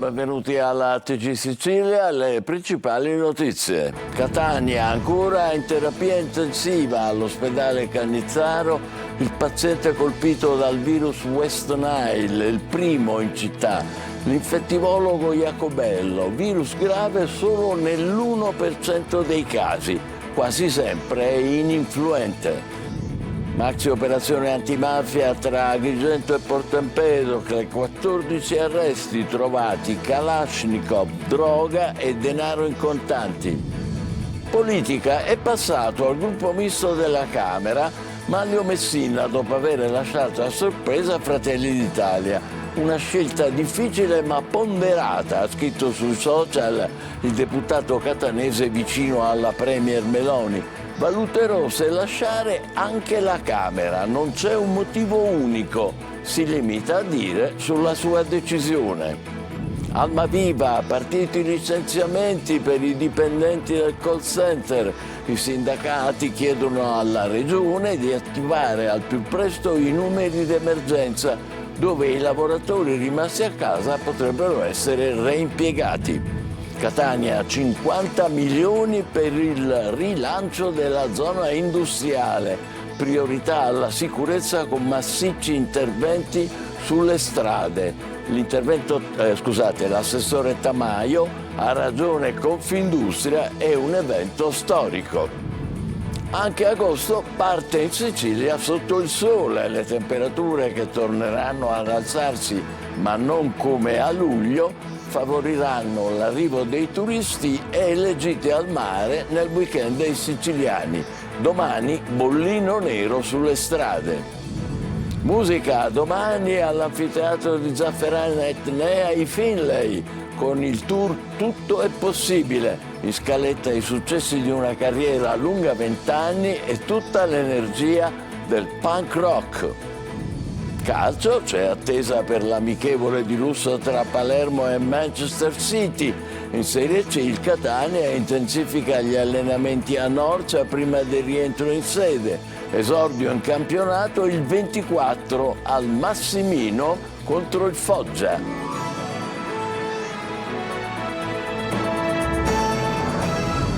benvenuti alla TG Sicilia, le principali notizie. Catania ancora in terapia intensiva all'ospedale Cannizzaro, il paziente colpito dal virus West Nile, il primo in città. L'infettivologo Jacobello, virus grave solo nell'1% dei casi, quasi sempre è ininfluente. Maxi operazione antimafia tra Agrigento e Porto Empedocle, 14 arresti trovati, Kalashnikov, droga e denaro in contanti. Politica è passato al gruppo misto della Camera Manlio Messina dopo aver lasciato a sorpresa Fratelli d'Italia. Una scelta difficile ma ponderata, ha scritto sui social il deputato catanese vicino alla Premier Meloni. Valuterò se lasciare anche la Camera, non c'è un motivo unico, si limita a dire sulla sua decisione. Almaviva, partiti i licenziamenti per i dipendenti del call center. I sindacati chiedono alla Regione di attivare al più presto i numeri d'emergenza, dove i lavoratori rimasti a casa potrebbero essere reimpiegati. Catania 50 milioni per il rilancio della zona industriale, priorità alla sicurezza con massicci interventi sulle strade. L'assessore Tamaio ha ragione, Confindustria è un evento storico. Anche agosto parte in Sicilia sotto il sole, le temperature che torneranno ad alzarsi, ma non come a luglio, favoriranno l'arrivo dei turisti e le gite al mare nel weekend dei siciliani. Domani bollino nero sulle strade. Musica, domani all'anfiteatro di Zafferana Etnea i Finlay con il tour Tutto è possibile. In scaletta i successi di una carriera lunga 20 anni e tutta l'energia del punk rock. Calcio, c'è attesa per l'amichevole di lusso tra Palermo e Manchester City. In Serie C il Catania intensifica gli allenamenti a Norcia prima del rientro in sede. Esordio in campionato il 24 al Massimino contro il Foggia.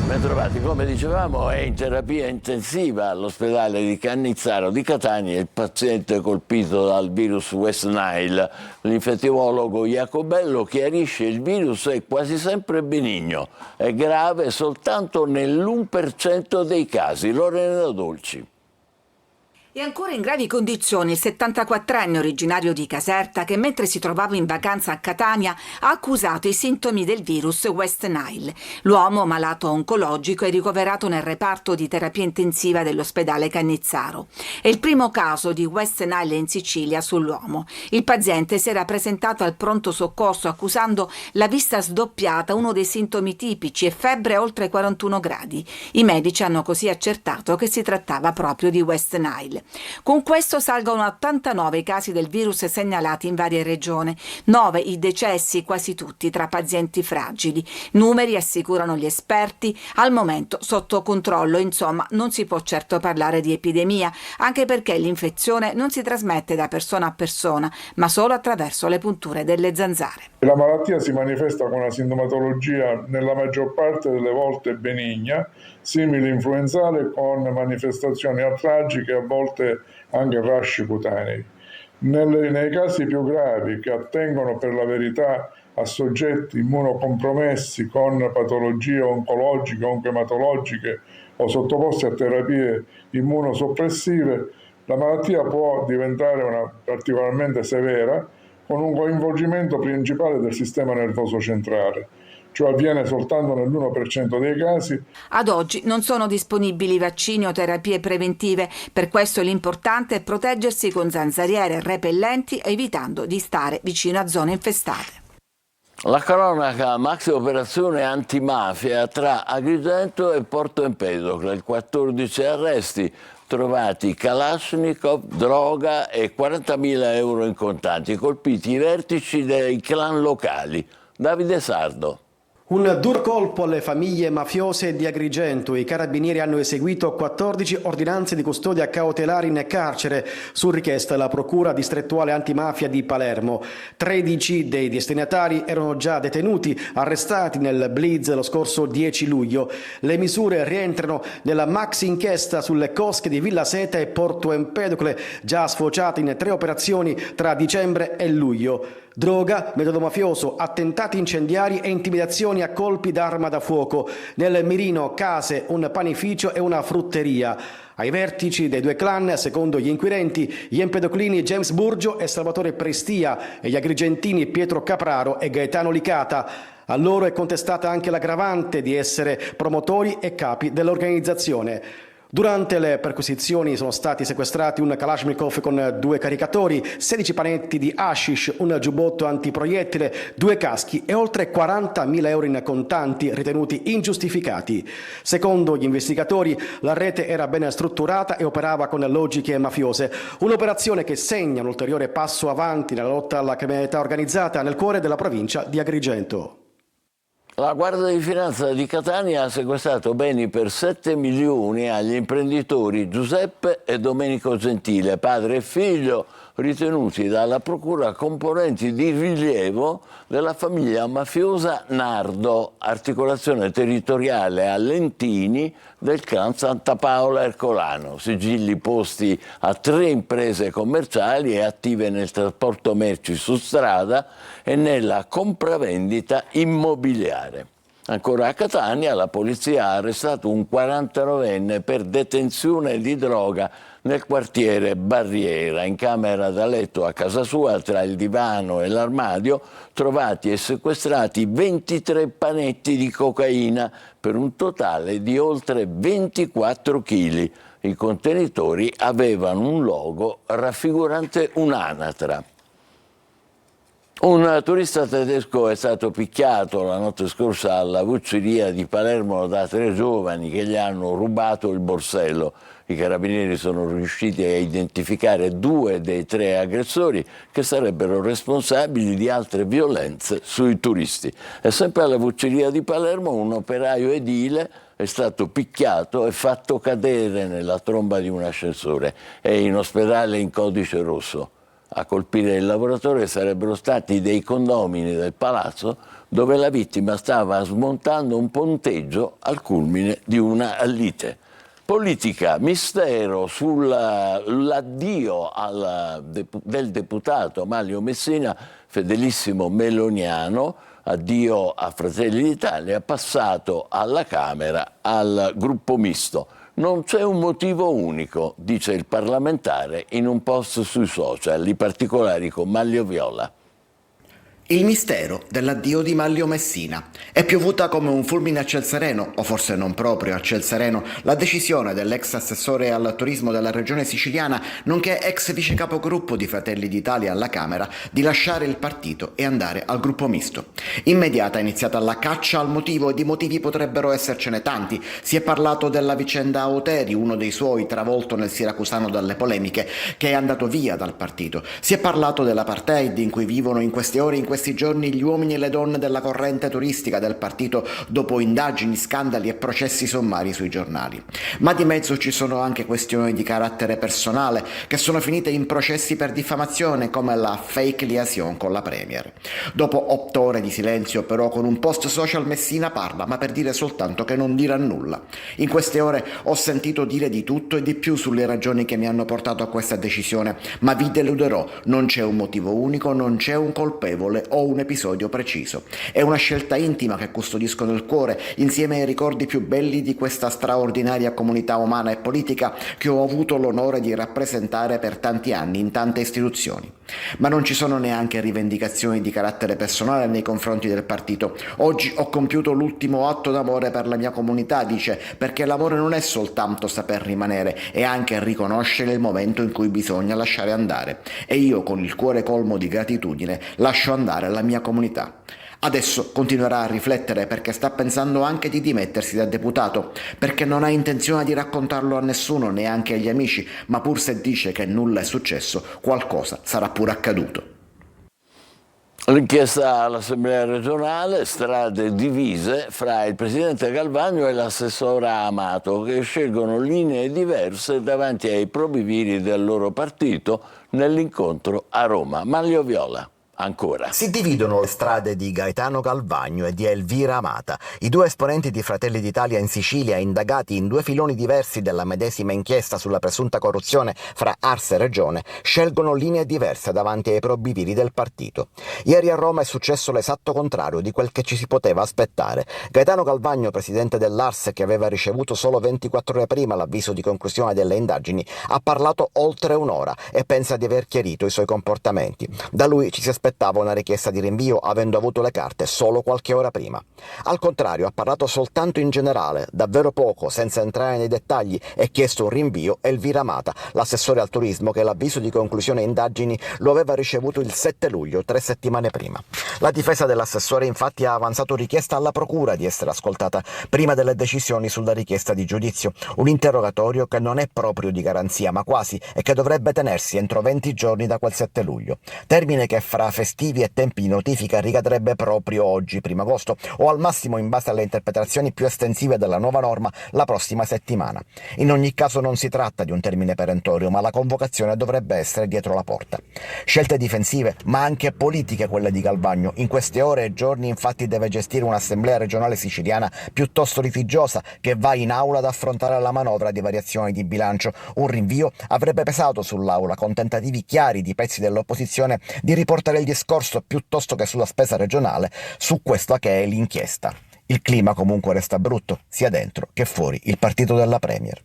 Bentrovati, come dicevamo è in terapia intensiva all'ospedale di Cannizzaro di Catania il paziente colpito dal virus West Nile. L'infettivologo Jacobello chiarisce il virus è quasi sempre benigno, è grave soltanto nell'1% dei casi. Lorena Dolci. È ancora in gravi condizioni il 74enne originario di Caserta che mentre si trovava in vacanza a Catania ha accusato i sintomi del virus West Nile. L'uomo, malato oncologico, è ricoverato nel reparto di terapia intensiva dell'ospedale Cannizzaro. È il primo caso di West Nile in Sicilia sull'uomo. Il paziente si era presentato al pronto soccorso accusando la vista sdoppiata, uno dei sintomi tipici, e febbre oltre 41 gradi. I medici hanno così accertato che si trattava proprio di West Nile. Con questo salgono a 89 i casi del virus segnalati in varie regioni, 9 i decessi, quasi tutti tra pazienti fragili. Numeri, assicurano gli esperti, al momento sotto controllo, insomma non si può certo parlare di epidemia, anche perché l'infezione non si trasmette da persona a persona, ma solo attraverso le punture delle zanzare. La malattia si manifesta con una sintomatologia nella maggior parte delle volte benigna, simile influenzale con manifestazioni artragiche e a volte anche rasci cutanei. Nei casi più gravi, che attengono per la verità a soggetti immunocompromessi con patologie oncologiche, oncoematologiche o sottoposti a terapie immunosoppressive, la malattia può diventare particolarmente severa con un coinvolgimento principale del sistema nervoso centrale. Ciò avviene soltanto nell'1% dei casi. Ad oggi non sono disponibili vaccini o terapie preventive, per questo l'importante è proteggersi con zanzariere e repellenti, evitando di stare vicino a zone infestate. La cronaca, maxi operazione antimafia tra Agrigento e Porto Empedocle, 14 arresti, trovati Kalashnikov, droga e 40.000 euro in contanti, colpiti i vertici dei clan locali. Davide Sardo. Un duro colpo alle famiglie mafiose di Agrigento. I carabinieri hanno eseguito 14 ordinanze di custodia cautelare in carcere su richiesta della Procura distrettuale antimafia di Palermo. 13 dei destinatari erano già detenuti, arrestati nel blitz lo scorso 10 luglio. Le misure rientrano nella maxi inchiesta sulle cosche di Villa Seta e Porto Empedocle, già sfociate in 3 operazioni tra dicembre e luglio. Droga, metodo mafioso, attentati incendiari e intimidazioni a colpi d'arma da fuoco. Nel mirino case, un panificio e una frutteria. Ai vertici dei 2 clan, secondo gli inquirenti, gli empedoclini James Burgio e Salvatore Prestia e gli agrigentini Pietro Capraro e Gaetano Licata. A loro è contestata anche l'aggravante di essere promotori e capi dell'organizzazione. Durante le perquisizioni sono stati sequestrati un Kalashnikov con 2 caricatori, 16 panetti di hashish, un giubbotto antiproiettile, 2 caschi e oltre 40.000 euro in contanti ritenuti ingiustificati. Secondo gli investigatori, la rete era ben strutturata e operava con logiche mafiose. Un'operazione che segna un ulteriore passo avanti nella lotta alla criminalità organizzata nel cuore della provincia di Agrigento. La Guardia di Finanza di Catania ha sequestrato beni per 7 milioni agli imprenditori Giuseppe e Domenico Gentile, padre e figlio, ritenuti dalla Procura componenti di rilievo della famiglia mafiosa Nardo, articolazione territoriale a Lentini del clan Santa Paola Ercolano, sigilli posti a 3 imprese commerciali e attive nel trasporto merci su strada e nella compravendita immobiliare. Ancora a Catania la polizia ha arrestato un 49enne per detenzione di droga nel quartiere Barriera. In camera da letto a casa sua, tra il divano e l'armadio, trovati e sequestrati 23 panetti di cocaina per un totale di oltre 24 kg. I contenitori avevano un logo raffigurante un'anatra. Un turista tedesco è stato picchiato la notte scorsa alla Vucceria di Palermo da 3 giovani che gli hanno rubato il borsello. I carabinieri sono riusciti a identificare 2 dei 3 aggressori che sarebbero responsabili di altre violenze sui turisti. E sempre alla Vucceria di Palermo un operaio edile è stato picchiato e fatto cadere nella tromba di un ascensore. È in ospedale in codice rosso. A colpire il lavoratore sarebbero stati dei condomini del palazzo dove la vittima stava smontando un ponteggio al culmine di una lite. Politica, mistero sull'addio del deputato Maglio Messina, fedelissimo meloniano, addio a Fratelli d'Italia, passato alla Camera al gruppo misto. Non c'è un motivo unico, dice il parlamentare in un post sui social, i particolari con Maglio Viola. Il mistero dell'addio di Maglio Messina. È piovuta come un fulmine a ciel sereno, o forse non proprio a ciel sereno, la decisione dell'ex assessore al turismo della regione siciliana, nonché ex vice capogruppo di Fratelli d'Italia alla Camera, di lasciare il partito e andare al gruppo misto. Immediata è iniziata la caccia al motivo, e di motivi potrebbero essercene tanti. Si è parlato della vicenda Auteri, uno dei suoi travolto nel siracusano dalle polemiche, che è andato via dal partito. Si è parlato dell'apartheid in cui vivono in queste ore, in questi giorni, gli uomini e le donne della corrente turistica del partito dopo indagini, scandali e processi sommari sui giornali. Ma di mezzo ci sono anche questioni di carattere personale che sono finite in processi per diffamazione, come la fake liaison con la Premier. Dopo 8 ore di silenzio, però, con un post social Messina parla, ma per dire soltanto che non dirà nulla. In queste ore ho sentito dire di tutto e di più sulle ragioni che mi hanno portato a questa decisione, ma vi deluderò, non c'è un motivo unico, non c'è un colpevole o un episodio preciso. È una scelta intima che custodisco nel cuore, insieme ai ricordi più belli di questa straordinaria comunità umana e politica che ho avuto l'onore di rappresentare per tanti anni in tante istituzioni. Ma non ci sono neanche rivendicazioni di carattere personale nei confronti del partito. Oggi ho compiuto l'ultimo atto d'amore per la mia comunità, dice, perché l'amore non è soltanto saper rimanere, è anche riconoscere il momento in cui bisogna lasciare andare. E io, con il cuore colmo di gratitudine, lascio andare la mia comunità. Adesso continuerà a riflettere, perché sta pensando anche di dimettersi da deputato, perché non ha intenzione di raccontarlo a nessuno, neanche agli amici, ma pur se dice che nulla è successo, qualcosa sarà pure accaduto. L'inchiesta all'Assemblea regionale, strade divise fra il presidente Galvagno e l'assessora Amato, che scelgono linee diverse davanti ai probiviri del loro partito nell'incontro a Roma. Manlio Viola. Ancora. Si dividono le strade di Gaetano Galvagno e di Elvira Amata, i due esponenti di Fratelli d'Italia in Sicilia, indagati in due filoni diversi della medesima inchiesta sulla presunta corruzione fra Ars e Regione, scelgono linee diverse davanti ai probiviri del partito. Ieri a Roma è successo l'esatto contrario di quel che ci si poteva aspettare. Gaetano Galvagno, presidente dell'Ars, che aveva ricevuto solo 24 ore prima l'avviso di conclusione delle indagini, ha parlato oltre un'ora e pensa di aver chiarito i suoi comportamenti. Da lui ci si aspettava una richiesta di rinvio, avendo avuto le carte solo qualche ora prima. Al contrario, ha parlato soltanto in generale, davvero poco, senza entrare nei dettagli, e chiesto un rinvio Elvira Amata, l'assessore al turismo, che l'avviso di conclusione indagini lo aveva ricevuto il 7 luglio, 3 settimane prima. La difesa dell'assessore infatti ha avanzato richiesta alla procura di essere ascoltata prima delle decisioni sulla richiesta di giudizio, un interrogatorio che non è proprio di garanzia, ma quasi, e che dovrebbe tenersi entro 20 giorni da quel 7 luglio. Termine che fra festivi e tempi di notifica ricadrebbe proprio oggi, 1 agosto, o al massimo, in base alle interpretazioni più estensive della nuova norma, la prossima settimana. In ogni caso non si tratta di un termine perentorio, ma la convocazione dovrebbe essere dietro la porta. Scelte difensive, ma anche politiche quelle di Galvagno. In queste ore e giorni infatti deve gestire un'assemblea regionale siciliana piuttosto litigiosa, che va in aula ad affrontare la manovra di variazioni di bilancio. Un rinvio avrebbe pesato sull'aula, con tentativi chiari di pezzi dell'opposizione di riportare il discorso piuttosto che sulla spesa regionale su questa che è l'inchiesta. Il clima comunque resta brutto, sia dentro che fuori il partito della Premier.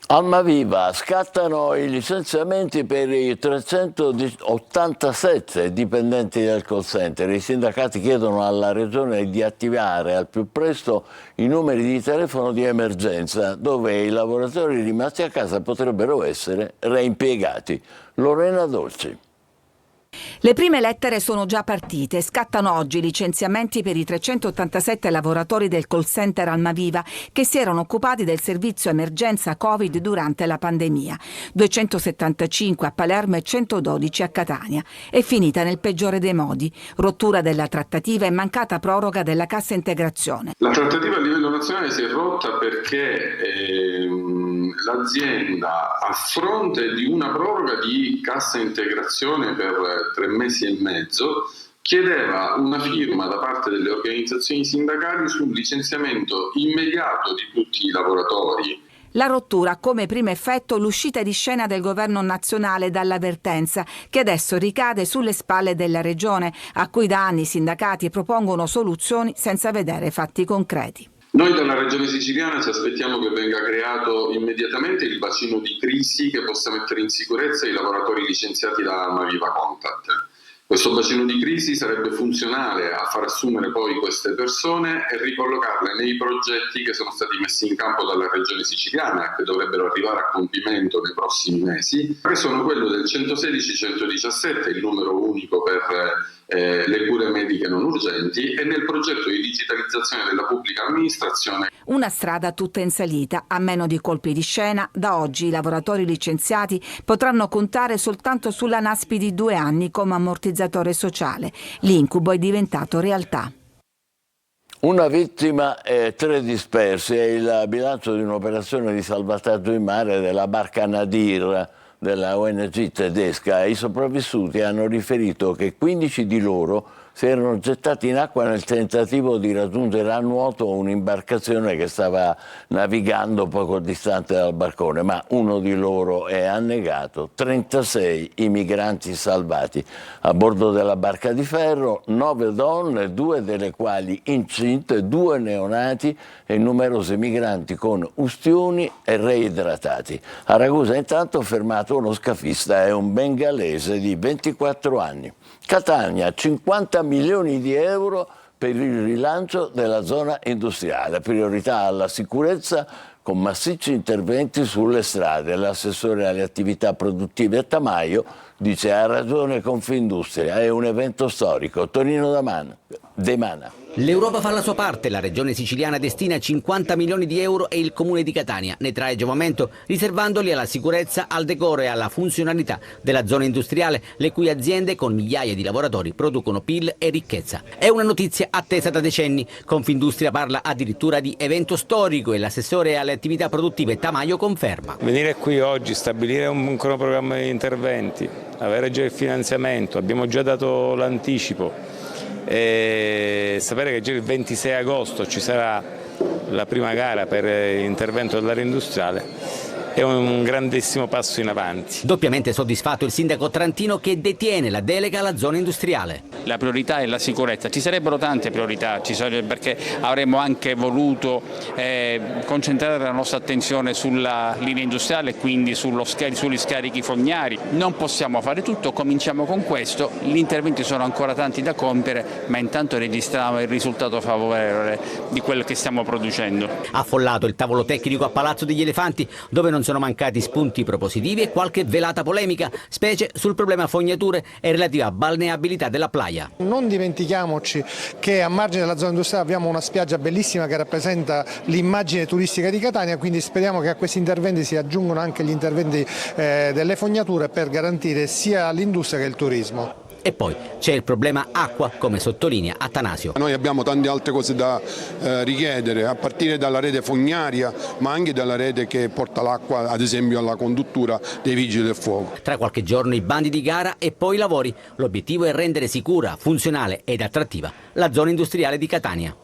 Almaviva, scattano i licenziamenti per i 387 dipendenti del call center. I sindacati chiedono alla Regione di attivare al più presto i numeri di telefono di emergenza, dove i lavoratori rimasti a casa potrebbero essere reimpiegati. Lorena Dolci. Le prime lettere sono già partite. Scattano oggi i licenziamenti per i 387 lavoratori del call center Almaviva che si erano occupati del servizio emergenza Covid durante la pandemia. 275 a Palermo e 112 a Catania. È finita nel peggiore dei modi. Rottura della trattativa e mancata proroga della cassa integrazione. La trattativa a livello nazionale si è rotta perché l'azienda, a fronte di una proroga di cassa integrazione per 3 mesi e mezzo, chiedeva una firma da parte delle organizzazioni sindacali sul licenziamento immediato di tutti i lavoratori. La rottura ha come primo effetto l'uscita di scena del governo nazionale dall'avvertenza, che adesso ricade sulle spalle della regione, a cui da anni i sindacati propongono soluzioni senza vedere fatti concreti. Noi dalla Regione Siciliana ci aspettiamo che venga creato immediatamente il bacino di crisi che possa mettere in sicurezza i lavoratori licenziati da Almaviva Contact. Questo bacino di crisi sarebbe funzionale a far assumere poi queste persone e ricollocarle nei progetti che sono stati messi in campo dalla Regione Siciliana e che dovrebbero arrivare a compimento nei prossimi mesi, che sono quello del 116-117, il numero unico per le cure mediche non urgenti, e nel progetto di digitalizzazione della pubblica amministrazione. Una strada tutta in salita, a meno di colpi di scena. Da oggi i lavoratori licenziati potranno contare soltanto sulla NASPI di 2 anni come ammortizzatore sociale. L'incubo è diventato realtà. Una vittima e 3 dispersi è il bilancio di un'operazione di salvataggio in mare della barca Nadir della ONG tedesca. I sopravvissuti hanno riferito che 15 di loro si erano gettati in acqua nel tentativo di raggiungere a nuoto un'imbarcazione che stava navigando poco distante dal barcone, ma uno di loro è annegato. 36 i migranti salvati. A bordo della barca di ferro 9 donne, 2 delle quali incinte, 2 neonati e numerosi migranti con ustioni e reidratati. A Ragusa intanto fermato uno scafista e un bengalese di 24 anni. Catania, 50 milioni di euro per il rilancio della zona industriale, priorità alla sicurezza con massicci interventi sulle strade. L'assessore alle attività produttive Tamaio dice ha ragione Confindustria, è un evento storico. Tonino De Mana. L'Europa fa la sua parte, la regione siciliana destina 50 milioni di euro e il comune di Catania ne trae giovamento, riservandoli alla sicurezza, al decoro e alla funzionalità della zona industriale, le cui aziende con migliaia di lavoratori producono PIL e ricchezza. È una notizia attesa da decenni. Confindustria parla addirittura di evento storico e l'assessore alle attività produttive Tamaio conferma. Venire qui oggi, stabilire un cronoprogramma di interventi, avere già il finanziamento, abbiamo già dato l'anticipo, e sapere che già il 26 agosto ci sarà la prima gara per l'intervento dell'area industriale è un grandissimo passo in avanti. Doppiamente soddisfatto il sindaco trantino che detiene la delega alla zona industriale. La priorità è la sicurezza, ci sarebbero tante priorità, perché avremmo anche voluto concentrare la nostra attenzione sulla linea industriale e quindi sugli scarichi fognari. Non possiamo fare tutto, cominciamo con questo, gli interventi sono ancora tanti da compiere, ma intanto registriamo il risultato favorevole di quello che stiamo producendo. Affollato il tavolo tecnico a Palazzo degli Elefanti, dove non sono mancati spunti propositivi e qualche velata polemica, specie sul problema fognature e relativa balneabilità della playa. Non dimentichiamoci che a margine della zona industriale abbiamo una spiaggia bellissima che rappresenta l'immagine turistica di Catania, quindi speriamo che a questi interventi si aggiungano anche gli interventi delle fognature per garantire sia l'industria che il turismo. E poi c'è il problema acqua, come sottolinea Attanasio. Noi abbiamo tante altre cose da richiedere, a partire dalla rete fognaria, ma anche dalla rete che porta l'acqua, ad esempio alla conduttura dei vigili del fuoco. Tra qualche giorno i bandi di gara e poi i lavori. L'obiettivo è rendere sicura, funzionale ed attrattiva la zona industriale di Catania.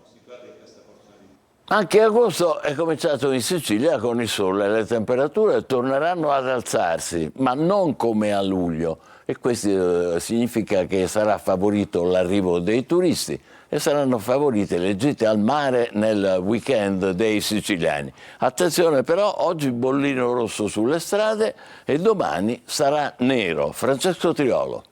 Anche agosto è cominciato in Sicilia con il sole, le temperature torneranno ad alzarsi, ma non come a luglio. E questo significa che sarà favorito l'arrivo dei turisti e saranno favorite le gite al mare nel weekend dei siciliani. Attenzione però, oggi bollino rosso sulle strade e domani sarà nero. Francesco Triolo.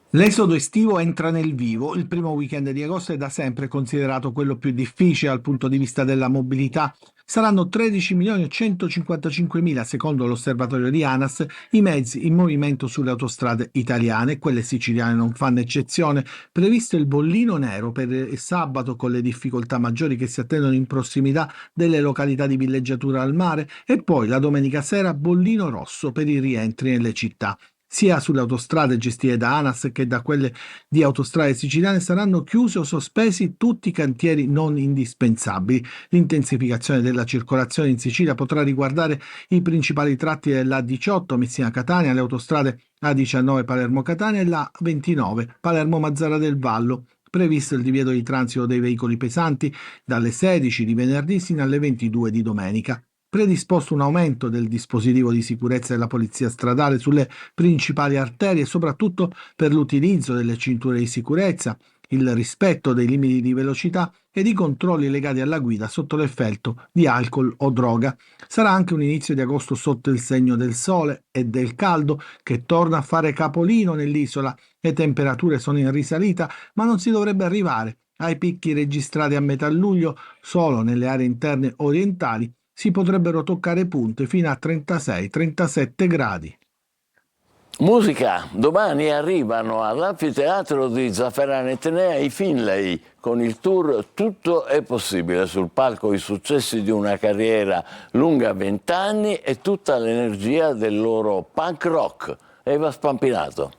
L'esodo estivo entra nel vivo. Il primo weekend di agosto è da sempre considerato quello più difficile dal punto di vista della mobilità. Saranno 13.155.000, secondo l'osservatorio di ANAS, i mezzi in movimento sulle autostrade italiane. Quelle siciliane non fanno eccezione. Previsto il bollino nero per il sabato, con le difficoltà maggiori che si attendono in prossimità delle località di villeggiatura al mare, e poi la domenica sera bollino rosso per i rientri nelle città. Sia sulle autostrade gestite da ANAS che da quelle di Autostrade Siciliane saranno chiusi o sospesi tutti i cantieri non indispensabili. L'intensificazione della circolazione in Sicilia potrà riguardare i principali tratti della A18 Messina-Catania, le autostrade A19 Palermo-Catania e la A29 Palermo-Mazzara del Vallo. Previsto il divieto di transito dei veicoli pesanti dalle 16 di venerdì sino alle 22 di domenica. Predisposto un aumento del dispositivo di sicurezza della polizia stradale sulle principali arterie, soprattutto per l'utilizzo delle cinture di sicurezza, il rispetto dei limiti di velocità ed i controlli legati alla guida sotto l'effetto di alcol o droga. Sarà anche un inizio di agosto sotto il segno del sole e del caldo, che torna a fare capolino nell'isola. Le temperature sono in risalita, ma non si dovrebbe arrivare ai picchi registrati a metà luglio. Solo nelle aree interne orientali si potrebbero toccare punte fino a 36-37 gradi. Musica. Domani arrivano all'anfiteatro di Zafferana Etnea i Finlay con il tour Tutto è possibile. Sul palco i successi di una carriera lunga 20 anni e tutta l'energia del loro punk rock. Eva Spampinato.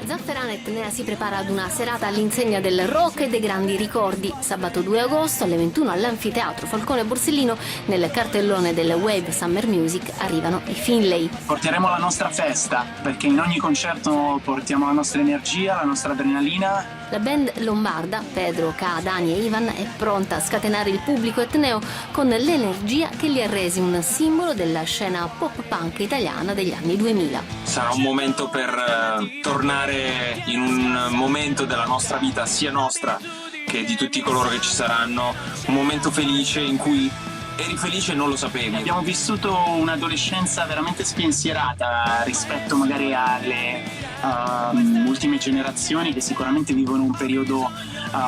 Zafferana Etnea si prepara ad una serata all'insegna del rock e dei grandi ricordi. Sabato 2 agosto alle 21 all'anfiteatro Falcone Borsellino, nel cartellone del Wave Summer Music, arrivano i Finlay. Porteremo la nostra festa, perché in ogni concerto portiamo la nostra energia, la nostra adrenalina. La band lombarda, Pedro, K, Dani e Ivan, è pronta a scatenare il pubblico etneo con l'energia che li ha resi un simbolo della scena pop punk italiana degli anni 2000. Sarà un momento per tornare in un momento della nostra vita, sia nostra che di tutti coloro che ci saranno, un momento felice in cui eri felice e non lo sapevi. Abbiamo vissuto un'adolescenza veramente spensierata rispetto magari ultime generazioni che sicuramente vivono un periodo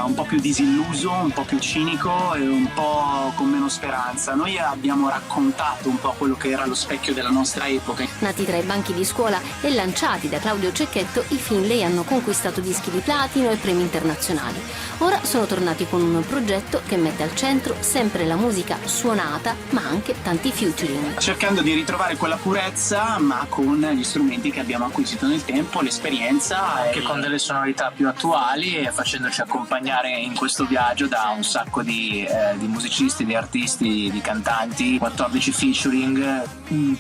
un po' più disilluso, un po' più cinico e un po' con meno speranza. Noi abbiamo raccontato un po' quello che era lo specchio della nostra epoca. Nati tra i banchi di scuola e lanciati da Claudio Cecchetto, i Finlay hanno conquistato dischi di platino e premi internazionali. Ora sono tornati con un progetto che mette al centro sempre la musica suonata, ma anche tanti featuring. Cercando di ritrovare quella purezza, ma con gli strumenti che abbiamo acquisito nel tempo, l'esperienza, anche con delle sonorità più attuali e facendoci accompagnare in questo viaggio da un sacco di musicisti, di artisti, di cantanti, 14 featuring,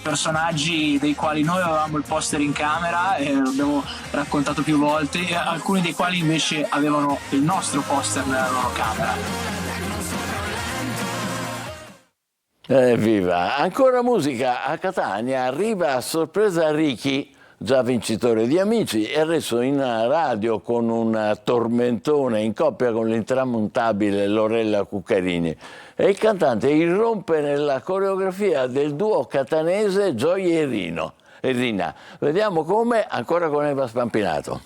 personaggi dei quali noi avevamo il poster in camera e l'abbiamo raccontato più volte, alcuni dei quali invece avevano il nostro poster nella loro camera. Evviva! Ancora musica a Catania, arriva a sorpresa Ricky, già vincitore di Amici, e adesso in radio con un tormentone in coppia con l'intramontabile Lorella Cuccarini. E il cantante irrompe nella coreografia del duo catanese Gioia e Rina. Vediamo come, ancora con Eva Spampinato.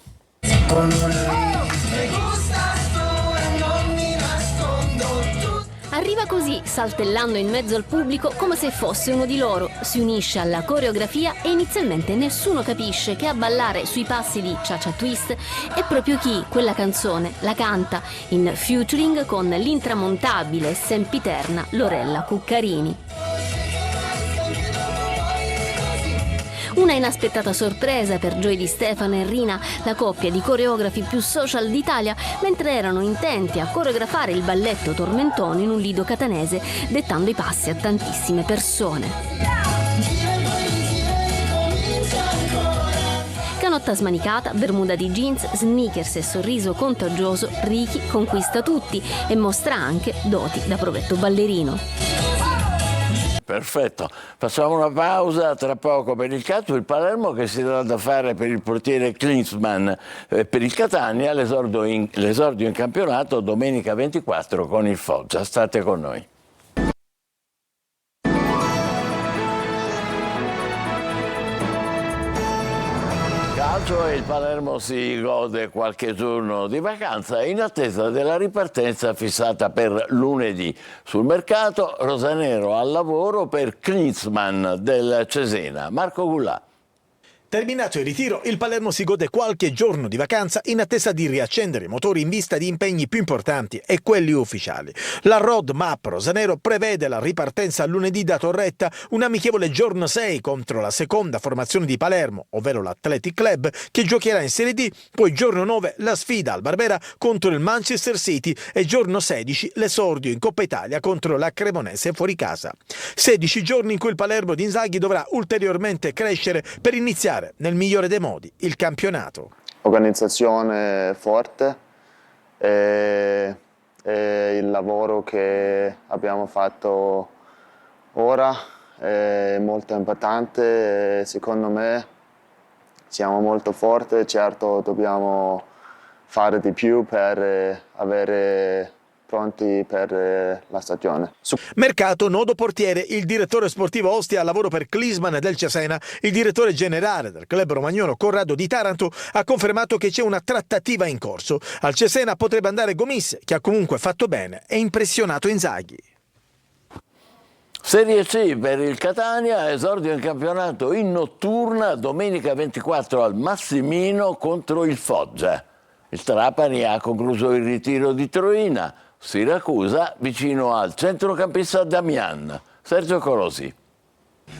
Arriva così, saltellando in mezzo al pubblico come se fosse uno di loro. Si unisce alla coreografia e inizialmente nessuno capisce che a ballare sui passi di Cha Cha Twist è proprio chi quella canzone la canta in featuring con l'intramontabile e sempiterna Lorella Cuccarini. Una inaspettata sorpresa per Joy Di Stefano e Rina, la coppia di coreografi più social d'Italia, mentre erano intenti a coreografare il balletto tormentone in un lido catanese, dettando i passi a tantissime persone. Canotta smanicata, bermuda di jeans, sneakers e sorriso contagioso, Ricky conquista tutti e mostra anche doti da provetto ballerino. Perfetto, facciamo una pausa tra poco per il calcio. Il Palermo che si darà da fare per il portiere Klinsmann, per il Catania l'esordio in campionato domenica 24 con il Foggia. State con noi. Calcio e il Palermo si gode qualche giorno di vacanza in attesa della ripartenza fissata per lunedì. Sul mercato rosanero al lavoro per Klinsmann del Cesena. Marco Gullà. Terminato il ritiro, il Palermo si gode qualche giorno di vacanza in attesa di riaccendere i motori in vista di impegni più importanti e quelli ufficiali. La roadmap rosanero prevede la ripartenza lunedì da Torretta, un amichevole giorno 6 contro la seconda formazione di Palermo, ovvero l'Athletic Club, che giocherà in Serie D, poi giorno 9 la sfida al Barbera contro il Manchester City e giorno 16 l'esordio in Coppa Italia contro la Cremonese fuori casa. 16 giorni in cui il Palermo di Inzaghi dovrà ulteriormente crescere per iniziare nel migliore dei modi il campionato. Organizzazione forte e il lavoro che abbiamo fatto ora è molto importante. Secondo me siamo molto forti, certo dobbiamo fare di più per avere pronti per la stagione. Mercato, nodo portiere, il direttore sportivo Ostia al lavoro per Klinsmann del Cesena, il direttore generale del club romagnolo Corrado Di Taranto ha confermato che c'è una trattativa in corso. Al Cesena potrebbe andare Gomis, che ha comunque fatto bene e impressionato Inzaghi. Serie C per il Catania, esordio in campionato in notturna, domenica 24 al Massimino contro il Foggia. Il Trapani ha concluso il ritiro di Troina. Siracusa vicino al centrocampista Damian. Sergio Colosi.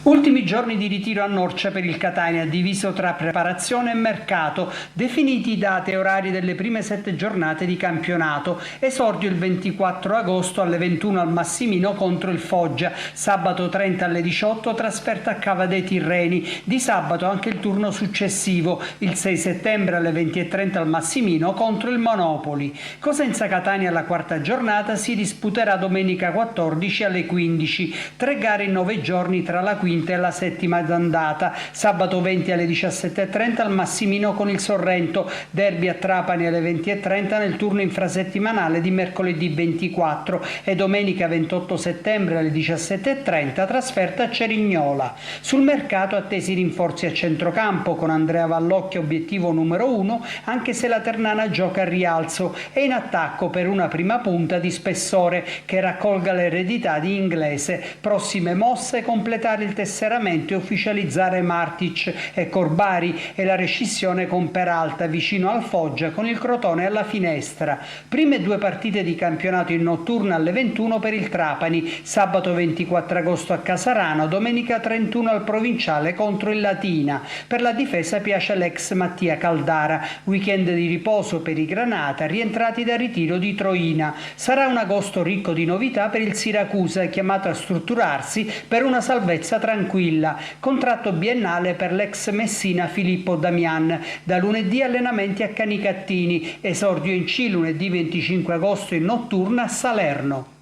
Ultimi giorni di ritiro a Norcia per il Catania, diviso tra preparazione e mercato, definiti date e orari delle prime 7 giornate di campionato. Esordio il 24 agosto alle 21 al Massimino contro il Foggia, sabato 30 alle 18 trasferta a Cavadei Tirreni, di sabato anche il turno successivo, il 6 settembre alle 20:30 al Massimino contro il Monopoli. Cosenza Catania alla quarta giornata si disputerà domenica 14 alle 15, 3 gare in 9 giorni tra la quinta e la settima d'andata. Sabato 20 alle 17:30 al Massimino con il Sorrento, derby a Trapani alle 20:30 nel turno infrasettimanale di mercoledì 24 e domenica 28 settembre alle 17:30 trasferta a Cerignola. Sul mercato attesi rinforzi a centrocampo con Andrea Vallocchia obiettivo numero 1, anche se la Ternana gioca a rialzo, e in attacco per una prima punta di spessore che raccolga l'eredità di Inglese. Prossime mosse: completare il tesseramento e ufficializzare Martic e Corbari e la rescissione con Peralta vicino al Foggia con il Crotone alla finestra. Prime 2 partite di campionato in notturna alle 21 per il Trapani, sabato 24 agosto a Casarano, domenica 31 al Provinciale contro il Latina. Per la difesa piace l'ex Mattia Caldara, weekend di riposo per i Granata rientrati dal ritiro di Troina. Sarà un agosto ricco di novità per il Siracusa, chiamato a strutturarsi per una salvezza tranquilla. Contratto biennale per l'ex Messina Filippo Damian. Da lunedì allenamenti a Canicattini, esordio in C lunedì 25 agosto in notturna a Salerno.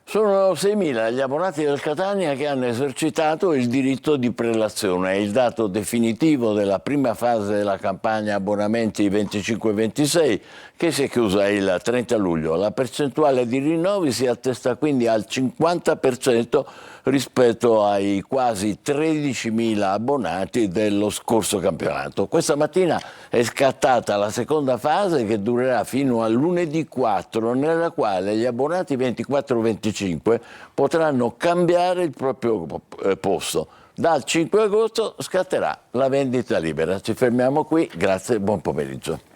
Sono 6.000 gli abbonati del Catania che hanno esercitato il diritto di prelazione. È il dato definitivo della prima fase della campagna abbonamenti 25-26 che si è chiusa il 30 luglio. La percentuale di rinnovi si attesta quindi al 50% rispetto ai quasi 13.000 abbonati dello scorso campionato. Questa mattina è scattata la seconda fase che durerà fino a lunedì 4, nella quale gli abbonati 24-25 potranno cambiare il proprio posto. Dal 5 agosto scatterà la vendita libera. Ci fermiamo qui, grazie e buon pomeriggio.